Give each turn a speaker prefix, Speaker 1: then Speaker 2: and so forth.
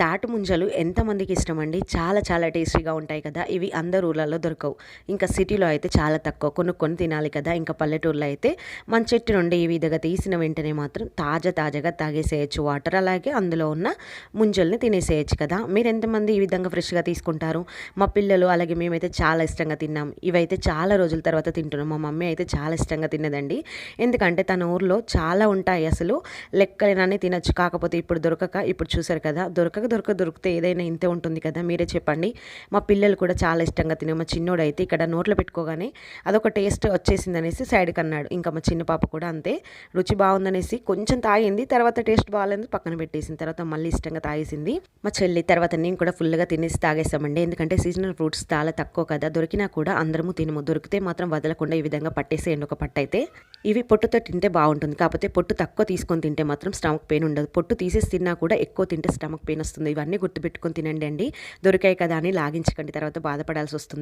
Speaker 1: తాటి ముంజలు ఎంతమందికి ఇష్టమండి. చాలా చాలా టేస్టీగా ఉంటాయి కదా. ఇవి అందరు ఊర్లలో దొరకవు. ఇంకా సిటీలో అయితే చాలా తక్కువ, కొనుక్కొని తినాలి కదా. ఇంకా పల్లెటూరులో అయితే మన చెట్టు నుండి ఈ విధంగా తీసిన వెంటనే మాత్రం తాజాగా తాగేసేయచ్చు వాటర్. అలాగే అందులో ఉన్న ముంజల్ని తినేసేయచ్చు కదా. మీరు ఎంతమంది ఈ విధంగా ఫ్రెష్గా తీసుకుంటారు? మా పిల్లలు అలాగే మేమైతే చాలా ఇష్టంగా తిన్నాం. ఇవైతే చాలా రోజుల తర్వాత తింటున్నాం. మా మమ్మీ అయితే చాలా ఇష్టంగా తిన్నదండి. ఎందుకంటే తన ఊర్లో చాలా ఉంటాయి, అసలు లెక్కలేనని తినచ్చు. కాకపోతే ఇప్పుడు దొరకక, ఇప్పుడు చూసారు కదా, దొరికితే ఏదైనా ఇంతే ఉంటుంది కదా. మీరే చెప్పండి. మా పిల్లలు కూడా చాలా ఇష్టంగా తినే, మా చిన్నోడు అయితే ఇక్కడ నోట్లో పెట్టుకోగానే అదొక టేస్ట్ వచ్చేసింది అనేసి సైడ్కి అన్నాడు. ఇంకా మా చిన్న పాప కూడా అంతే, రుచి బాగుందనేసి కొంచెం తాగింది, తర్వాత టేస్ట్ బాగాలేదు పక్కన పెట్టేసిన తర్వాత మళ్ళీ ఇష్టంగా తాగేసింది. మా చెల్లి తర్వాత నేను కూడా ఫుల్గా తినేసి తాగేస్తామండి. ఎందుకంటే సీజనల్ ఫ్రూట్స్ చాలా తక్కువ కదా, దొరికినా కూడా అందరము తినము. దొరికితే మాత్రం వదలకుండా ఈ విధంగా పట్టేసేయండి ఒక పట్టు అయితే. ఇవి పొట్టుతో తింటే బాగుంటుంది, కాకపోతే పొట్టు తక్కువ తీసుకొని తింటే మాత్రం స్టమక్ పెయిన్ ఉండదు. పొట్టు తీసేసి తిన్నా కూడా ఎక్కువ తింటే స్టమక్ పెయిన్ వస్తుంది. ఇవన్నీ గుర్తుపెట్టుకొని తినండి అండి. దొరికాయి కదా అని లాగించకండి, తర్వాత బాధపడాల్సి వస్తుంది.